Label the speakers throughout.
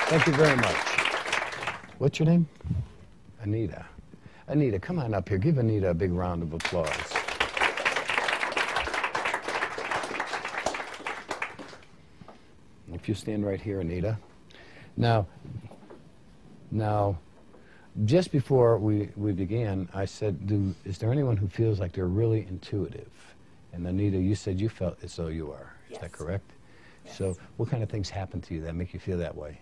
Speaker 1: Thank you very much. What's your name? Anita. Anita, come on up here. Give Anita a big round of applause. If you stand right here, Anita. Now, just before we began, I said, is there anyone who feels like they're really intuitive? And Anita, you said you felt as though you are. Is that correct?
Speaker 2: Yes.
Speaker 1: So what kind of things happen to you that make you feel that way?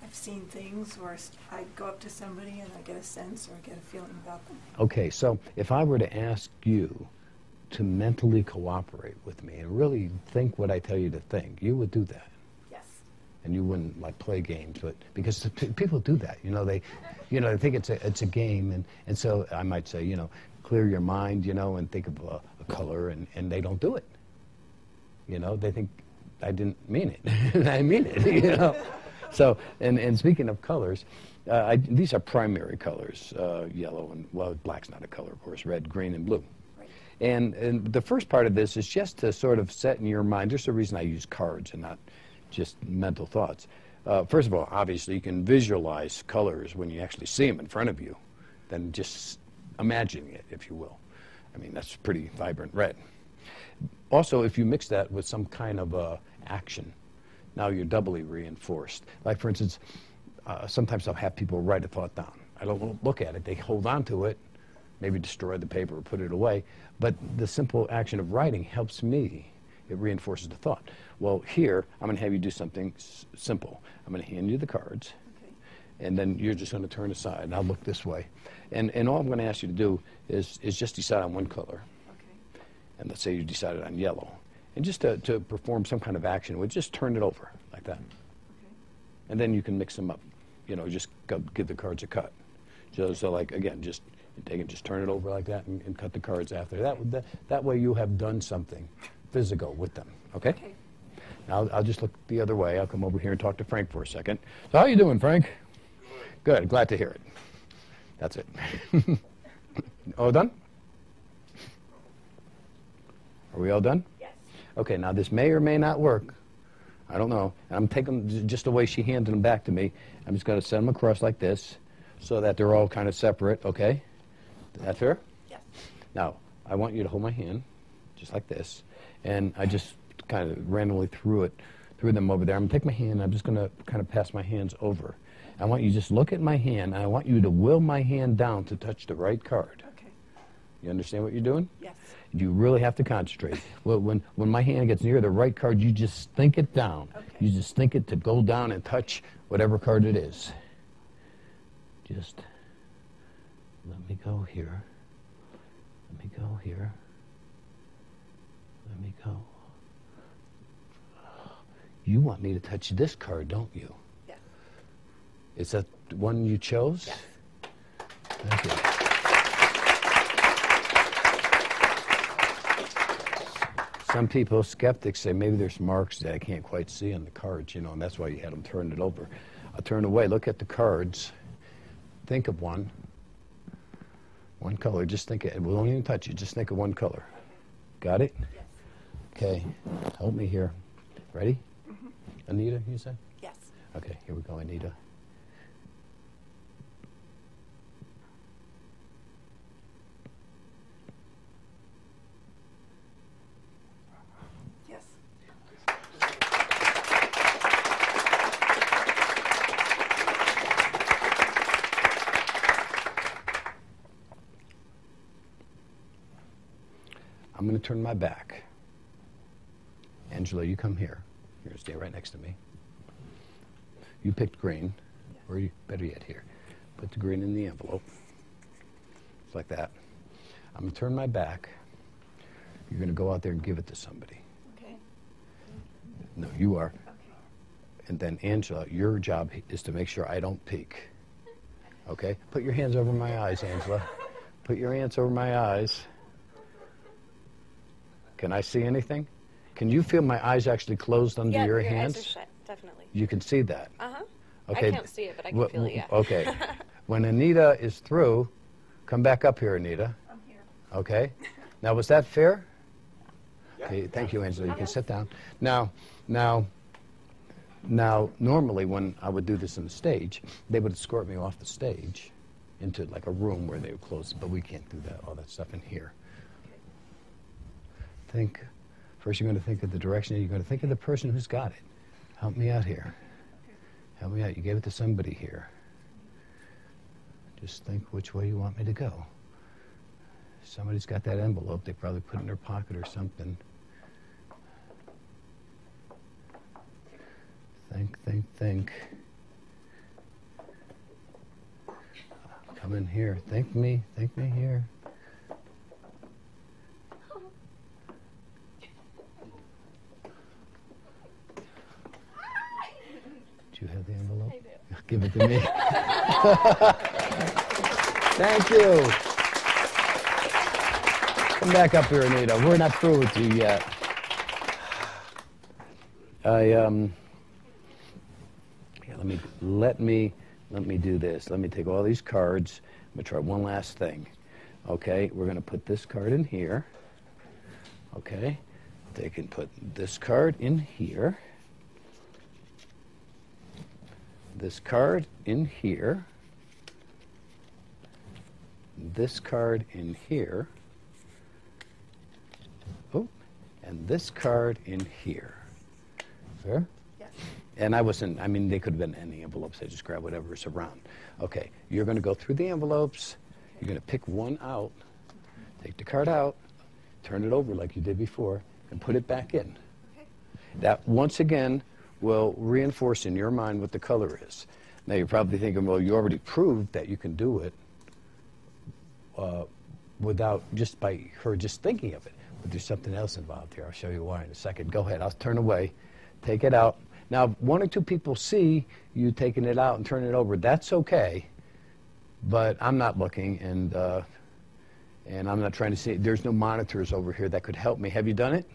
Speaker 2: I've seen things where I go up to somebody and I get a sense or I get a feeling about them.
Speaker 1: Okay, so if I were to ask you to mentally cooperate with me and really think what I tell you to think, you would do that.
Speaker 2: Yes.
Speaker 1: And you wouldn't like play games, but because people do that, they think it's a game, and so I might say, clear your mind, and think of a color, and they don't do it. They think I didn't mean it. I mean it. So, and speaking of colors, these are primary colors: yellow and black's not a color, of course. Red, green, and blue.
Speaker 2: Right.
Speaker 1: And the first part of this is just to sort of set in your mind. There's a reason I use cards and not just mental thoughts. First of all, obviously, you can visualize colors when you actually see them in front of you, than just imagining it, if you will. I mean, that's pretty vibrant red. Also, if you mix that with some kind of action, now you're doubly reinforced. Like, for instance, sometimes I'll have people write a thought down. I don't look at it. They hold on to it, maybe destroy the paper or put it away. But the simple action of writing helps me. It reinforces the thought. Well, here, I'm going to have you do something simple. I'm going to hand you the cards, and then you're just going to turn aside, and I'll look this way. And all I'm going to ask you to do is just decide on one color.
Speaker 2: Okay.
Speaker 1: And let's say you decided on yellow. And just to perform some kind of action, we'll just turn it over like that.
Speaker 2: Okay.
Speaker 1: And then you can mix them up. Just give the cards a cut. So like, again, just take it, just turn it over like that and cut the cards after. That way you have done something physical with them, okay?
Speaker 2: Okay.
Speaker 1: Now I'll just look the other way. I'll come over here and talk to Frank for a second. So how you doing, Frank? Good, glad to hear it. That's it. All done? Are we all done?
Speaker 2: Yes.
Speaker 1: Okay, now this may or may not work. I don't know. I'm taking just the way she handed them back to me. I'm just going to set them across like this so that they're all kind of separate, okay? Is that fair?
Speaker 2: Yes.
Speaker 1: Now, I want you to hold my hand just like this, and I just kind of randomly threw them over there. I'm going to take my hand, and I'm just going to kind of pass my hands over. I want you to just look at my hand, and I want you to will my hand down to touch the right card.
Speaker 2: Okay.
Speaker 1: You understand what you're doing?
Speaker 2: Yes.
Speaker 1: You really have to concentrate. Well, when my hand gets near the right card, you just think it down.
Speaker 2: Okay.
Speaker 1: You just think it to go down and touch whatever card it is. Just let me go here. Let me go here. Let me go. You want me to touch this card, don't you?
Speaker 2: Yes.
Speaker 1: Is that the one you chose?
Speaker 2: Yes.
Speaker 1: Thank you. Some people, skeptics, say maybe there's marks that I can't quite see on the cards, and that's why you had them turn it over. I'll turn away, look at the cards, think of one color, just think it. We won't even touch it, just think of one color. Got it?
Speaker 2: Yes.
Speaker 1: Okay, help me here. Ready?
Speaker 2: Mm-hmm.
Speaker 1: Anita, you said?
Speaker 2: Yes.
Speaker 1: Okay, here we go, Anita.
Speaker 2: Yes.
Speaker 1: I'm going to turn my back. Angela, you come here. You're going to stay right next to me. You picked green, or you, better yet, here. Put the green in the envelope. Just like that. I'm going to turn my back. You're going to go out there and give it to somebody.
Speaker 2: Okay.
Speaker 1: No, you are.
Speaker 2: Okay.
Speaker 1: And then, Angela, your job is to make sure I don't peek. Okay? Put your hands over my eyes, Angela. Put your hands over my eyes. Can I see anything? Can you feel my eyes actually closed under your hands?
Speaker 3: Eyes are shut, definitely.
Speaker 1: You can see that?
Speaker 3: Uh-huh.
Speaker 1: Okay.
Speaker 3: I can't see it, but I can feel it, yeah.
Speaker 1: Okay. When Anita is through, come back up here, Anita.
Speaker 2: I'm here.
Speaker 1: Okay. Now, was that fair?
Speaker 4: Yeah.
Speaker 1: Okay, thank you, Angela. You can sit down. Now, Now, normally when I would do this on the stage, they would escort me off the stage into like a room where they would close, but we can't do that, all that stuff in here. Think, first you're going to think of the direction, and you're going to think of the person who's got it. Help me out here. Help me out. You gave it to somebody here. Just think which way you want me to go. Somebody's got that envelope. They probably put it in their pocket or something. Think, think, think. Come in here. Think me here. Do you have the envelope?
Speaker 3: I do.
Speaker 1: Give it to me. Thank you. Come back up here, Anita. We're not through with you yet. Yeah, let me do this. Let me take all these cards. I'm gonna try one last thing. Okay, we're gonna put this card in here. Okay, they can put this card in here. This card in here. This card in here. Oh, and this card in here. Fair?
Speaker 2: Yes.
Speaker 1: And I mean, they could have been any envelopes. I just grab whatever's around. Okay, you're going to go through the envelopes. You're going to pick one out. Take the card out. Turn it over like you did before. And put it back in.
Speaker 2: Okay.
Speaker 1: That, once again, will reinforce in your mind what the color is. Now, you're probably thinking, well, you already proved that you can do it without, just by her just thinking of it. But there's something else involved here. I'll show you why in a second. Go ahead. I'll turn away. Take it out. Now, one or two people see you taking it out and turning it over. That's okay, but I'm not looking, and I'm not trying to see. There's no monitors over here that could help me. Have you done it?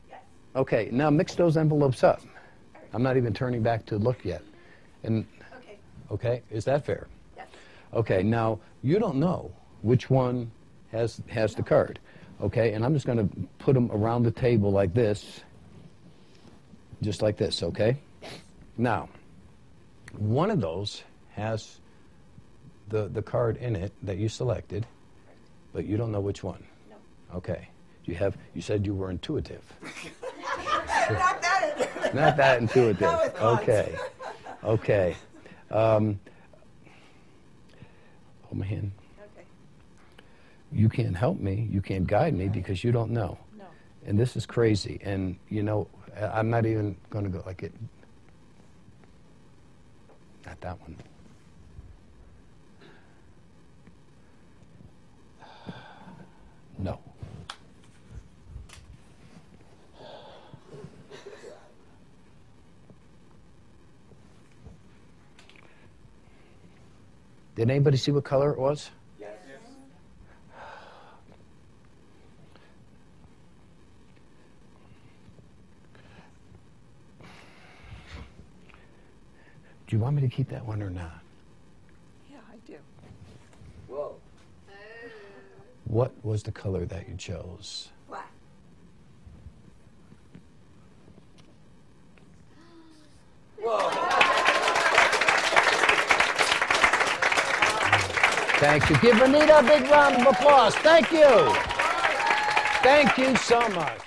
Speaker 2: Yes.
Speaker 1: Okay, now mix those envelopes up. I'm not even turning back to look yet. And
Speaker 2: Okay.
Speaker 1: okay, is that fair?
Speaker 2: Yes.
Speaker 1: Okay, now you don't know which one has the card. Okay, and I'm just going to put them around the table like this. Just like this, okay?
Speaker 2: Yes.
Speaker 1: Now, one of those has the card in it that you selected, but you don't know which one.
Speaker 2: No.
Speaker 1: Okay. You said you were intuitive.
Speaker 2: Not that.
Speaker 1: Not that intuitive.
Speaker 2: Not with cards.
Speaker 1: Okay. Okay. Hold my hand.
Speaker 2: Okay.
Speaker 1: You can't help me. You can't guide me because you don't know.
Speaker 2: No.
Speaker 1: And this is crazy. And, you know, I'm not even going to go like it. Not that one. No. Did anybody see what color it was?
Speaker 4: Yes.
Speaker 1: Do you want me to keep that one or not?
Speaker 2: Yeah, I do.
Speaker 4: Whoa.
Speaker 1: What was the color that you chose?
Speaker 2: Black.
Speaker 1: Thank you. Give Anita a big round of applause. Thank you. Thank you so much.